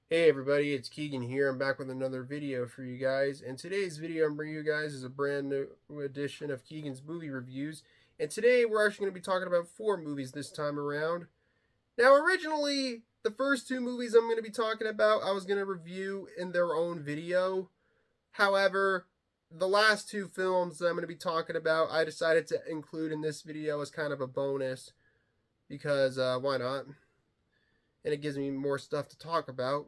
Hey everybody, it's Keegan here. I'm back with another video for you guys. And today's video I'm bringing you guys is a brand new edition of Keegan's movie reviews. And today we're actually going to be talking about 4 movies this time around. Now originally, the first 2 movies I'm going to be talking about I was going to review in their own video. However, the last 2 films that I'm going to be talking about I decided to include in this video as kind of a bonus. Because why not? And it gives me more stuff to talk about.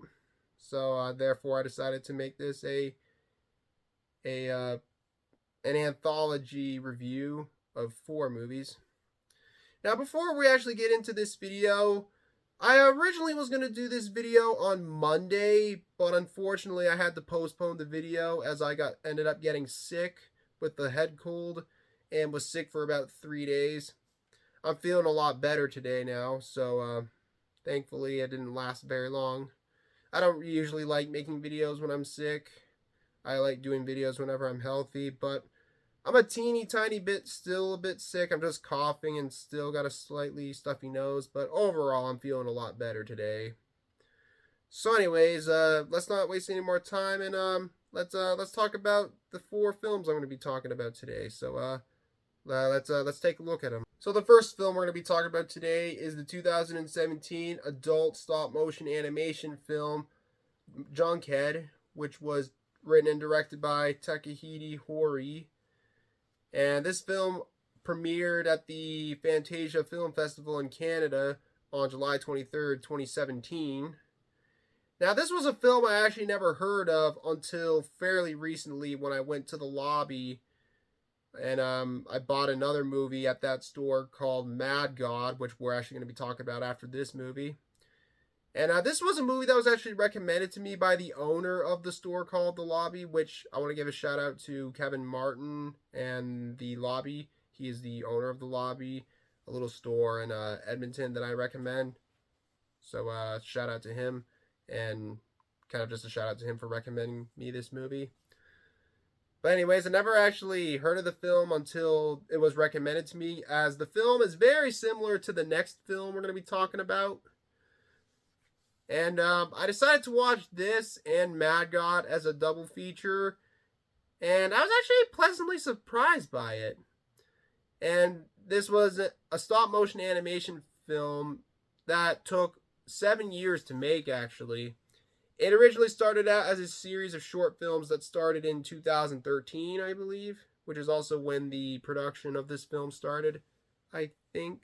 So therefore, I decided to make this an anthology review of 4 movies. Now, before we actually get into this video, I originally was going to do this video on Monday, but unfortunately, I had to postpone the video as I ended up getting sick with the head cold and was sick for about 3 days. I'm feeling a lot better today now, so thankfully it didn't last very long. I don't usually like making videos when I'm sick. I like doing videos whenever I'm healthy, but I'm a teeny tiny bit still a bit sick. I'm just coughing and still got a slightly stuffy nose, but overall I'm feeling a lot better today. So anyways, let's not waste any more time and let's talk about the 4 films I'm going to be talking about today. So let's take a look at them. So the first film we're going to be talking about today is the 2017 adult stop motion animation film Junkhead, which was written and directed by Takahide Hori. And this film premiered at the Fantasia Film Festival in Canada on July 23rd, 2017. Now, this was a film I actually never heard of until fairly recently when I went to the lobby and I bought another movie at that store called Mad God, which we're actually going to be talking about after this movie. And this was a movie that was actually recommended to me by the owner of the store called The Lobby, which I want to give a shout out to Kevin Martin and The Lobby. He is the owner of The Lobby, a little store in Edmonton that I recommend. So shout out to him, and kind of just a shout out to him for recommending me this movie. But anyways, I never actually heard of the film until it was recommended to me, as the film is very similar to the next film we're going to be talking about. And I decided to watch this and Mad God as a double feature, and I was actually pleasantly surprised by it. And this was a stop motion animation film that took 7 years to make, actually. It originally started out as a series of short films that started in 2013, I believe, which is also when the production of this film started, I think.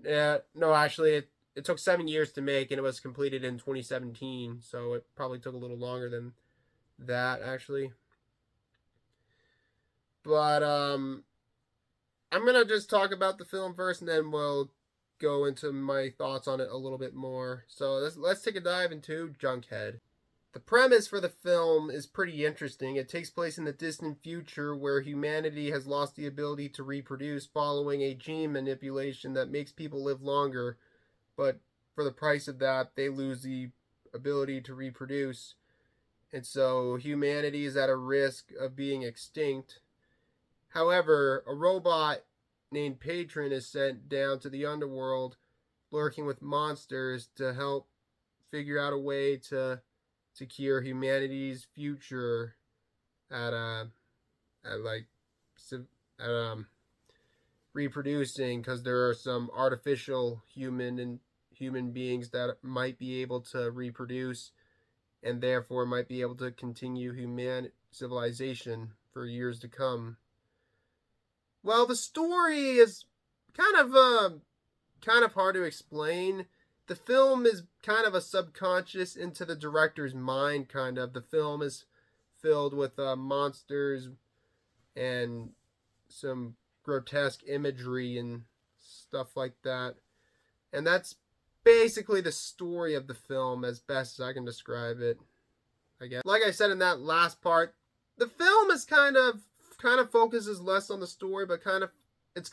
Yeah, no, actually, it took 7 years to make, and it was completed in 2017, so it probably took a little longer than that, actually. But I'm gonna just talk about the film first, and then we'll go into my thoughts on it a little bit more. So let's take a dive into Junkhead. The premise for the film is pretty interesting. It takes place in the distant future where humanity has lost the ability to reproduce following a gene manipulation that makes people live longer, but for the price of that, they lose the ability to reproduce. And so humanity is at a risk of being extinct. However, a robot named Patron is sent down to the underworld, lurking with monsters to help figure out a way to cure humanity's future at reproducing, because there are some artificial human beings that might be able to reproduce and therefore might be able to continue human civilization for years to come. Well, the story is kind of hard to explain. The film is kind of a subconscious into the director's mind, kind of. The film is filled with monsters and some grotesque imagery and stuff like that. And that's basically the story of the film as best as I can describe it, I guess. Like I said in that last part, the film is kind of focuses less on the story, but it's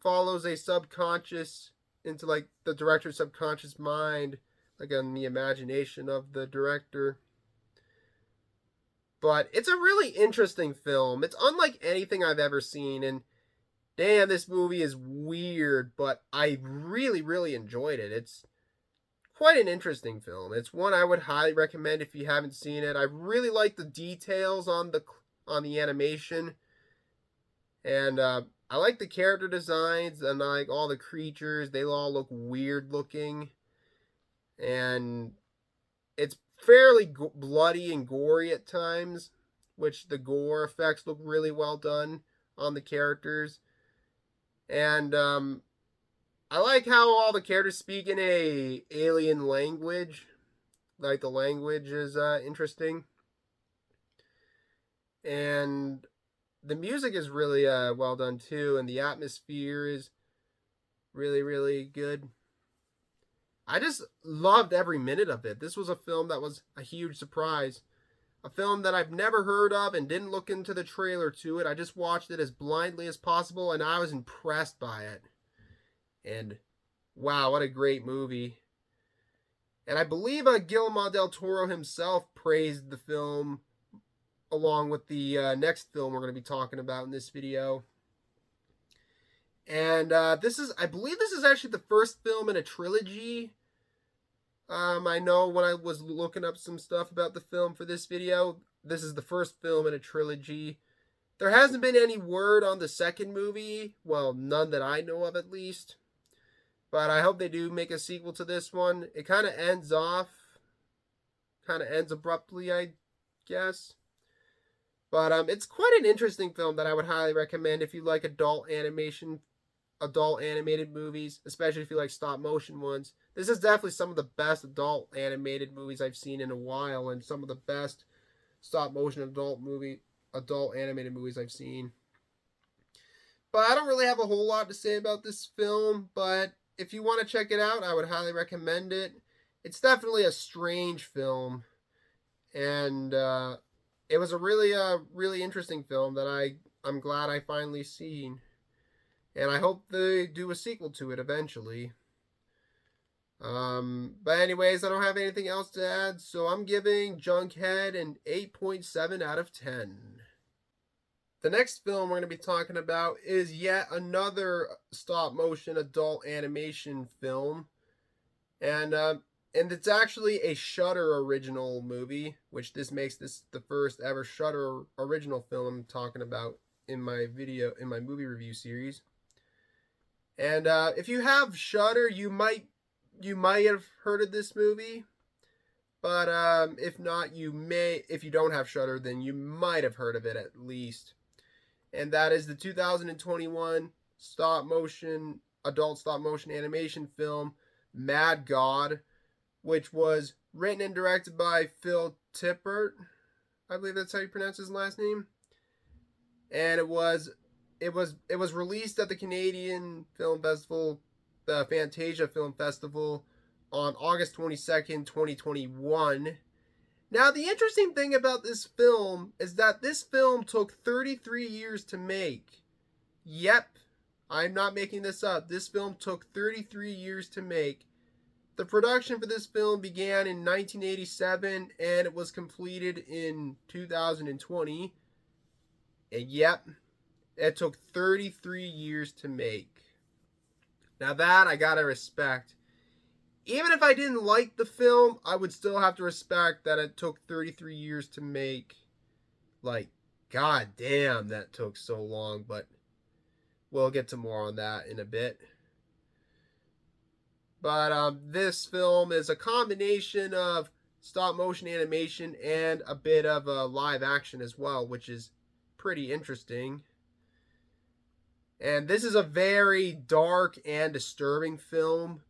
follows a subconscious into like the director's subconscious mind, like in the imagination of the director. But it's a really interesting film. It's unlike anything I've ever seen, and damn, this movie is weird, but I really, really enjoyed it. quite an interesting film. It's one I would highly recommend if you haven't seen it. I really like the details on the animation, and I like the character designs, and I like all the creatures. They all look weird looking, and it's fairly bloody and gory at times, which the gore effects look really well done on the characters. And I like how all the characters speak in a alien language. Like the language is interesting, and the music is really well done too, and the atmosphere is really really good. I just loved every minute of it. This was a film that was a huge surprise. A film that I've never heard of and didn't look into the trailer to it. I just watched it as blindly as possible, and I was impressed by it. And wow, what a great movie. And I believe Guillermo del Toro himself praised the film along with the next film we're going to be talking about in this video. And I believe this is actually the first film in a trilogy. I know when I was looking up some stuff about the film for this video, this is the first film in a trilogy. There hasn't been any word on the second movie. Well, none that I know of at least. But I hope they do make a sequel to this one. It kind of ends abruptly, I guess. But it's quite an interesting film that I would highly recommend if you like adult animated movies, especially if you like stop motion ones. This is definitely some of the best adult animated movies I've seen in a while, and some of the best stop motion adult animated movies I've seen. But I don't really have a whole lot to say about this film, but if you want to check it out, I would highly recommend it. It's definitely a strange film, and it was a really interesting film that I'm glad I finally seen. And I hope they do a sequel to it eventually. But anyways, I don't have anything else to add, so I'm giving Junkhead an 8.7 out of 10. The next film we're going to be talking about is yet another stop motion adult animation film. And it's actually a Shudder original movie, which this makes this the first ever Shudder original film I'm talking about in my movie review series. And if you have Shudder, you might have heard of this movie. But if not, if you don't have Shudder, then you might have heard of it at least. And that is the 2021 adult stop motion animation film Mad God, which was written and directed by Phil Tippett. I believe that's how you pronounce his last name. And it was released at the Canadian Film Festival, the Fantasia Film Festival, on August 22nd, 2021. Now, the interesting thing about this film is that this film took 33 years to make. Yep, I'm not making this up. This film took 33 years to make. The production for this film began in 1987 and it was completed in 2020. And yep, it took 33 years to make. Now that I gotta respect. Even if I didn't like the film, I would still have to respect that it took 33 years to make. Like, god damn, that took so long, but we'll get to more on that in a bit. But this film is a combination of stop motion animation and a bit of live action as well, which is pretty interesting. And this is a very dark and disturbing film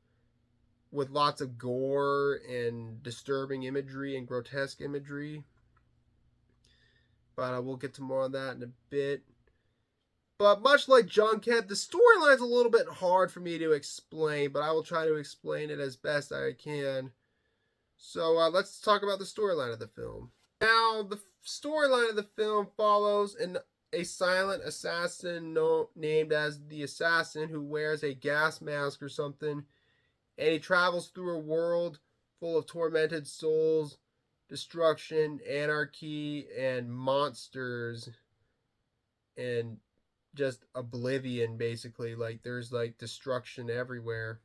with lots of gore and disturbing imagery and grotesque imagery. But we'll get to more on that in a bit. But much like Junkhead, the storyline's a little bit hard for me to explain, but I will try to explain it as best I can. So let's talk about the storyline of the film. Now, the storyline of the film follows a silent assassin named as the Assassin, who wears a gas mask or something, and he travels through a world full of tormented souls, destruction, anarchy, and monsters, and just oblivion, basically. Like, there's like destruction everywhere.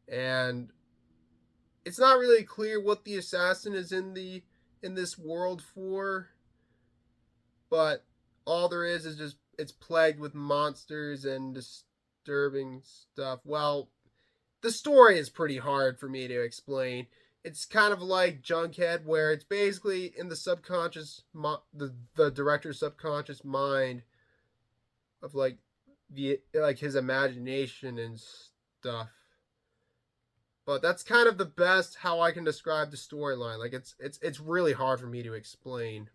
And it's not really clear what the assassin is in this world for, but all there is just it's plagued with monsters and disturbing stuff. Well, the story is pretty hard for me to explain. It's kind of like Junkhead, where it's basically in the subconscious, the director's subconscious mind of like his imagination and stuff. But that's kind of the best how I can describe the storyline. Like it's really hard for me to explain.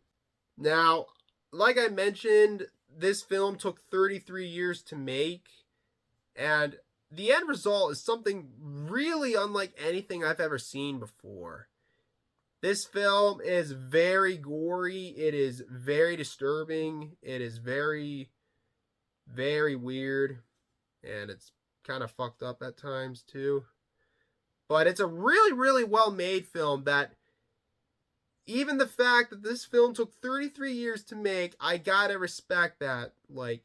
Now, like I mentioned, this film took 33 years to make, and the end result is something really unlike anything I've ever seen before. This film is very gory. It is very disturbing. It is very, very weird. And it's kind of fucked up at times too. But it's a really, really well-made film that even the fact that this film took 33 years to make, I gotta respect that. Like,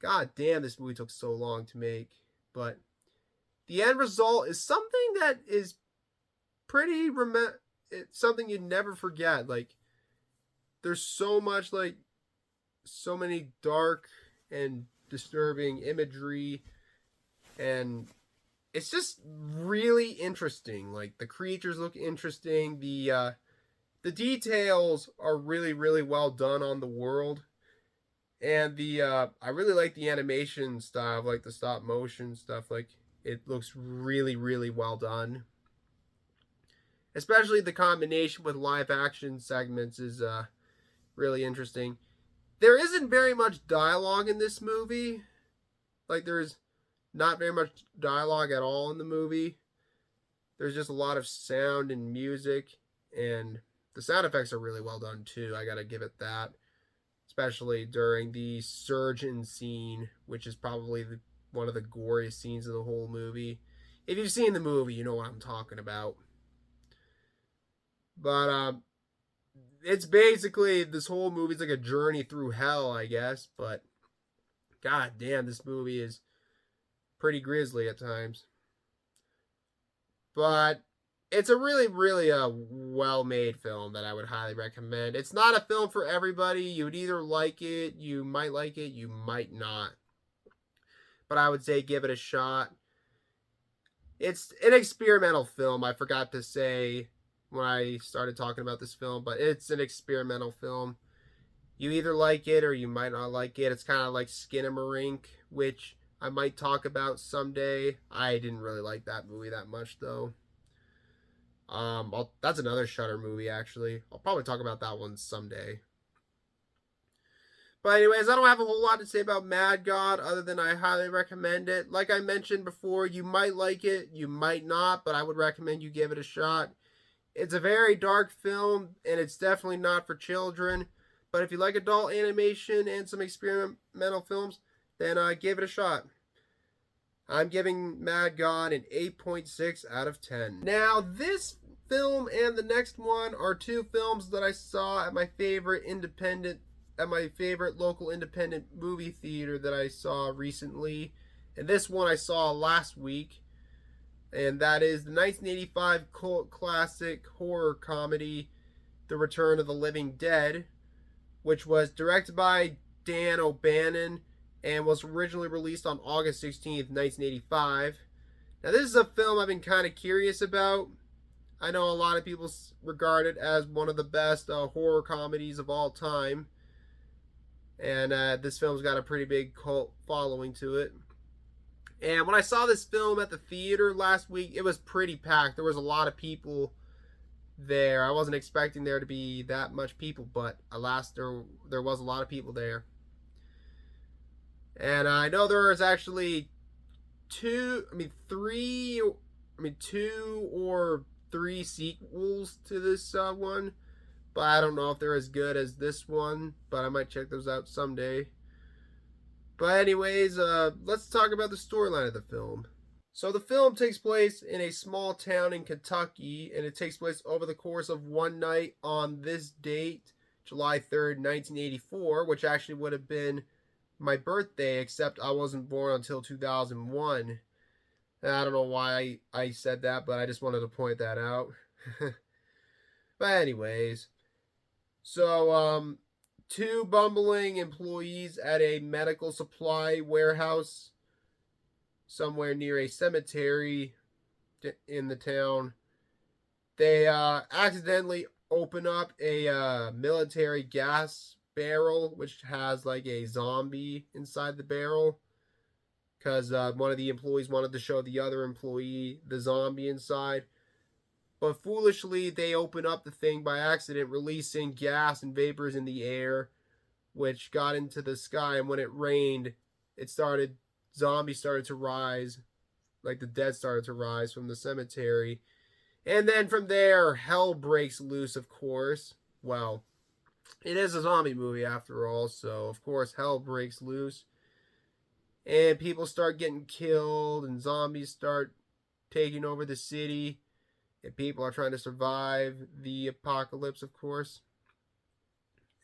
god damn, this movie took so long to make. But the end result is something that is pretty it's something you'd never forget. Like, there's so much, like, so many dark and disturbing imagery, and it's just really interesting. Like, the creatures look interesting. The details are really, really well done on the world. And I really like the animation style, like the stop motion stuff. Like, it looks really, really well done. Especially the combination with live action segments is really interesting. There isn't very much dialogue in this movie. Like, there's not very much dialogue at all in the movie. There's just a lot of sound and music, and the sound effects are really well done too. I gotta give it that. Especially during the surgeon scene, which is probably one of the goriest scenes of the whole movie. If you've seen the movie, you know what I'm talking about. But it's basically, this whole movie's like a journey through hell, I guess. But god damn, this movie is pretty grisly at times. But it's a really, really well-made film that I would highly recommend. It's not a film for everybody. You would either like it, you might not. But I would say give it a shot. It's an experimental film, I forgot to say when I started talking about this film, but it's an experimental film. You either like it or you might not like it. It's kind of like Skinamarink, which I might talk about someday. I didn't really like that movie that much, though. That's another Shudder movie, actually. I'll probably talk about that one someday. But anyways, I don't have a whole lot to say about Mad God other than I highly recommend it. Like I mentioned before, you might like it, you might not, but I would recommend you give it a shot. It's a very dark film, and it's definitely not for children. But if you like adult animation and some experimental films, then give it a shot. I'm giving Mad God an 8.6 out of 10. Now, this film and the next one are two films that I saw at my favorite local independent movie theater that I saw recently. And this one I saw last week. And that is the 1985 cult classic horror comedy, The Return of the Living Dead, which was directed by Dan O'Bannon and was originally released on August 16th, 1985. Now, this is a film I've been kind of curious about. I know a lot of people regard it as one of the best horror comedies of all time. And this film's got a pretty big cult following to it. And when I saw this film at the theater last week, it was pretty packed. There was a lot of people there. I wasn't expecting there to be that much people, but alas, there was a lot of people there. And I know there is actually two or three sequels to this one, but I don't know if they're as good as this one, but I might check those out someday. But anyways, let's talk about the storyline of the film. So the film takes place in a small town in Kentucky, and it takes place over the course of one night on this date, July 3rd, 1984, which actually would have been my birthday, except I wasn't born until 2001. I don't know why I said that, but I just wanted to point that out. But anyways, so two bumbling employees at a medical supply warehouse somewhere near a cemetery in the town, they accidentally open up a military gas barrel, which has like a zombie inside the barrel, because one of the employees wanted to show the other employee the zombie inside. But foolishly, they open up the thing by accident, releasing gas and vapors in the air, which got into the sky. And when it rained, zombies started to rise, like the dead started to rise from the cemetery. And then from there, hell breaks loose, of course. Well, it is a zombie movie after all, so of course hell breaks loose. And people start getting killed, and zombies start taking over the city. And people are trying to survive the apocalypse, of course.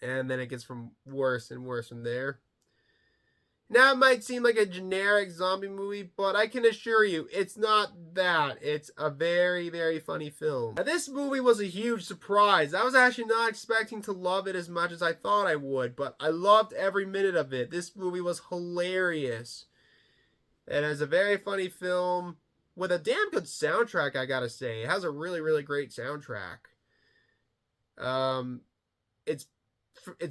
And then it gets worse and worse from there. Now, it might seem like a generic zombie movie, but I can assure you, it's not that. It's a very, very funny film. Now, this movie was a huge surprise. I was actually not expecting to love it as much as I thought I would, but I loved every minute of it. This movie was hilarious. It is a very funny film with a damn good soundtrack, I gotta say. It has a really, really great soundtrack. It's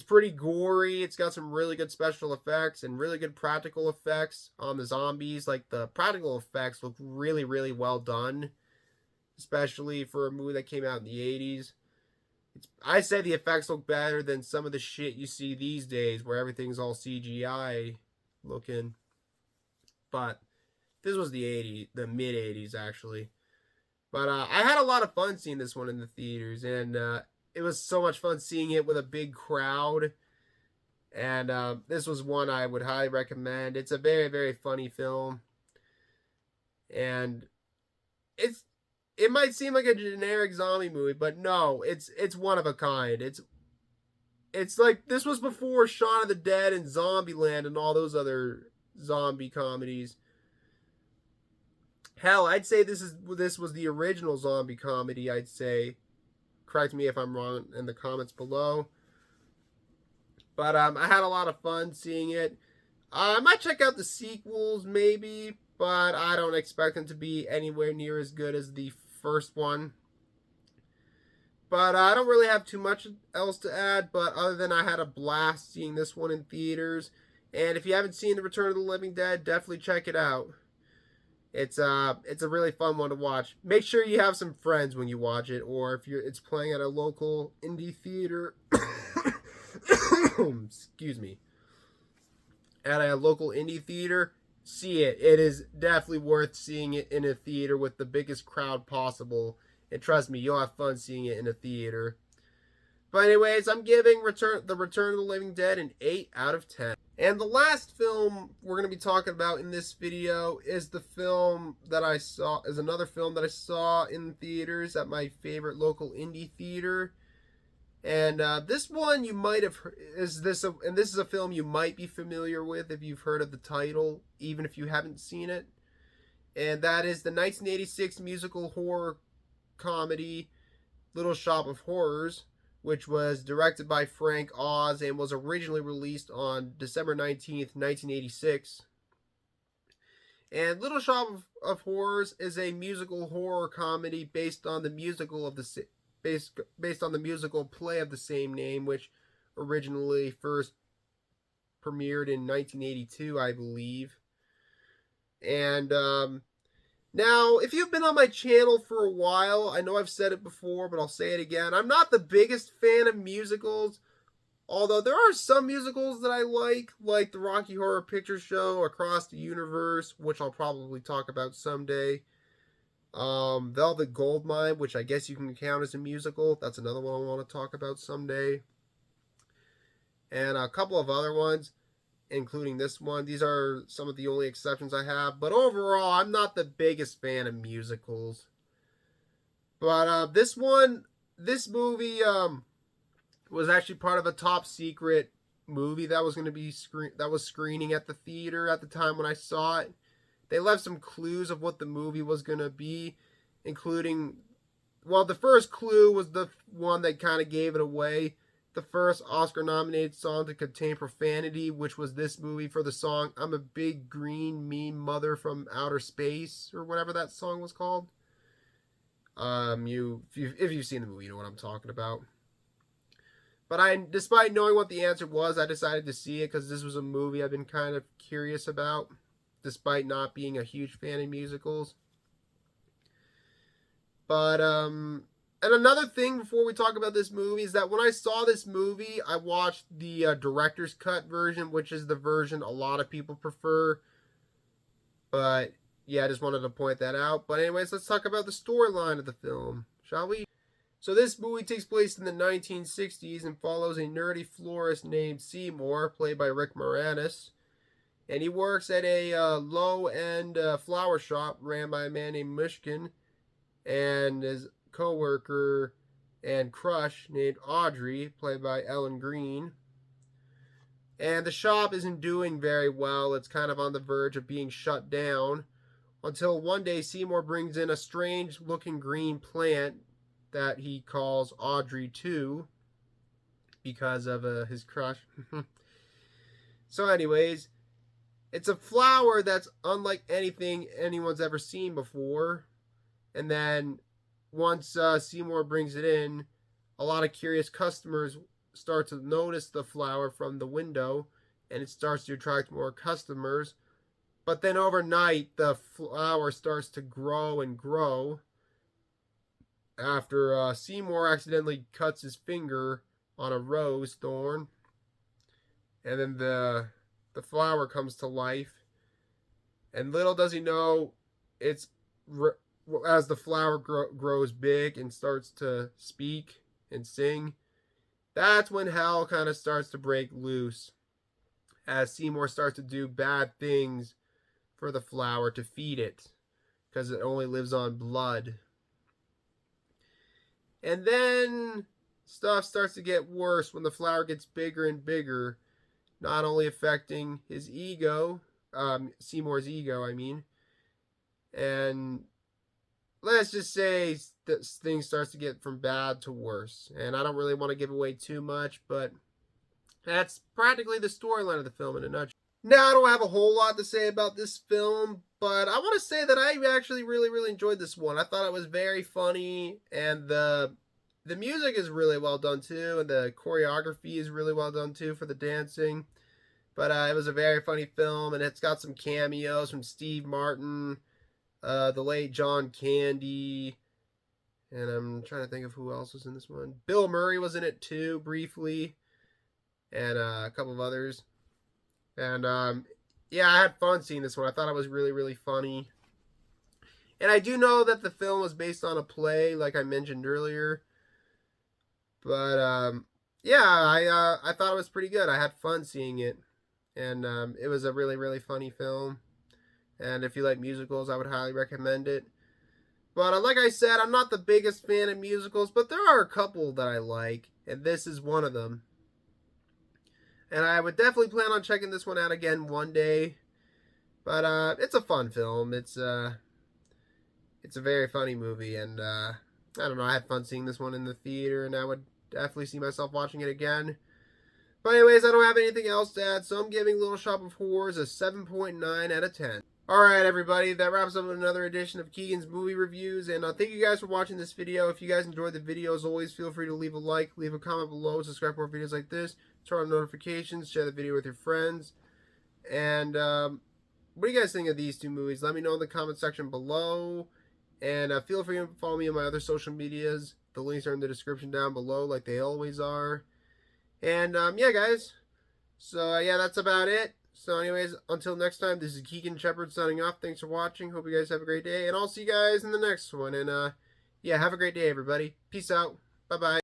pretty gory. It's got some really good special effects and really good practical effects on the zombies. Like, the practical effects look really, really well done, especially for a movie that came out in the 80s. I say the effects look better than some of the shit you see these days where everything's all CGI looking. But this was the mid 80s actually. But I had a lot of fun seeing this one in the theaters, and it was so much fun seeing it with a big crowd. And this was one I would highly recommend. It's a very, very funny film. And it might seem like a generic zombie movie, but no, it's one of a kind. It's like, this was before Shaun of the Dead and Zombieland and all those other zombie comedies. Hell, I'd say this was the original zombie comedy, I'd say. Correct me if I'm wrong in the comments below. But I had a lot of fun seeing it. I might check out the sequels, maybe, but I don't expect them to be anywhere near as good as the first one. But I don't really have too much else to add, but other than I had a blast seeing this one in theaters. And if you haven't seen The Return of the Living Dead, definitely check it out. It's a really fun one to watch. Make sure you have some friends when you watch it, or if it's playing at a local indie theater. Excuse me. At a local indie theater, see it. It is definitely worth seeing it in a theater with the biggest crowd possible. And trust me, you'll have fun seeing it in a theater. But anyways, I'm giving The Return of the Living Dead an 8 out of 10. And the last film we're going to be talking about in this video is another film that I saw in theaters at my favorite local indie theater. And this one you might have heard, this is a film you might be familiar with if you've heard of the title, even if you haven't seen it. And that is the 1986 musical horror comedy Little Shop of Horrors, which was directed by Frank Oz and was originally released on December 19th, 1986. And Little Shop of Horrors is a musical horror comedy based on the musical play of the same name, which originally first premiered in 1982, I believe. And now, if you've been on my channel for a while, I know I've said it before, but I'll say it again. I'm not the biggest fan of musicals, although there are some musicals that I like the Rocky Horror Picture Show, Across the Universe, which I'll probably talk about someday. Velvet Goldmine, which I guess you can count as a musical. That's another one I want to talk about someday. And a couple of other ones, including this one. These are some of the only exceptions I have. But overall, I'm not the biggest fan of musicals. But this movie was actually part of a top secret movie that was going to be screening at the theater at the time when I saw it. They left some clues of what the movie was going to be, including, well, the first clue was the one that kind of gave it away. The first Oscar-nominated song to contain profanity, which was this movie for the song "I'm a Big Green Mean Mother from Outer Space," or whatever that song was called. If you've seen the movie, you know what I'm talking about. But despite knowing what the answer was, I decided to see it because this was a movie I've been kind of curious about, despite not being a huge fan of musicals. But and another thing before we talk about this movie is that when I saw this movie, I watched the director's cut version, which is the version a lot of people prefer. But yeah, I just wanted to point that out. But anyways, let's talk about the storyline of the film, shall we? So this movie takes place in the 1960s and follows a nerdy florist named Seymour, played by Rick Moranis. And he works at a low-end flower shop ran by a man named Mushkin, and his co-worker and crush named Audrey, played by Ellen Green. And the shop isn't doing very well. It's kind of on the verge of being shut down, until one day Seymour brings in a strange-looking green plant that he calls Audrey 2 because of his crush. So anyways, it's a flower that's unlike anything anyone's ever seen before. And then once Seymour brings it in, a lot of curious customers start to notice the flower from the window, and it starts to attract more customers. But then overnight, the flower starts to grow and grow after Seymour accidentally cuts his finger on a rose thorn. And then the flower comes to life. And little does he know, it's as the flower grows big and starts to speak and sing, that's when hell kind of starts to break loose, as Seymour starts to do bad things for the flower to feed it, because it only lives on blood. And then stuff starts to get worse when the flower gets bigger and bigger, not only affecting his ego, Seymour's ego, I mean, and let's just say that things starts to get from bad to worse. And I don't really want to give away too much, but that's practically the storyline of the film in a nutshell. Now, I don't have a whole lot to say about this film, but I want to say that I actually really enjoyed this one. I thought it was very funny, and the music is really well done too, and the choreography is really well done too for the dancing. But it was a very funny film, and it's got some cameos from Steve Martin, the late John Candy, and I'm trying to think of who else was in this one. Bill Murray was in it too, briefly, and a couple of others. And yeah, I had fun seeing this one. I thought it was really funny. And I do know that the film was based on a play, like I mentioned earlier. But yeah, I thought it was pretty good. I had fun seeing it, and it was a really funny film. And if you like musicals, I would highly recommend it. But like I said, I'm not the biggest fan of musicals, but there are a couple that I like, and this is one of them. And I would definitely plan on checking this one out again one day. But it's a fun film. It's a very funny movie, and I don't know, I had fun seeing this one in the theater, and I would definitely see myself watching it again. But anyways, I don't have anything else to add, so I'm giving Little Shop of Horrors a 7.9 out of 10. Alright everybody, that wraps up another edition of Keegan's Movie Reviews, and thank you guys for watching this video. If you guys enjoyed the video, as always, feel free to leave a like, leave a comment below, subscribe for more videos like this, turn on notifications, share the video with your friends, and what do you guys think of these two movies? Let me know in the comment section below, and feel free to follow me on my other social medias. The links are in the description down below, like they always are. And yeah guys, so yeah, that's about it. So anyways, until next time, this is Keegan Shepard signing off. Thanks for watching. Hope you guys have a great day, and I'll see you guys in the next one. And yeah, have a great day, everybody. Peace out. Bye-bye.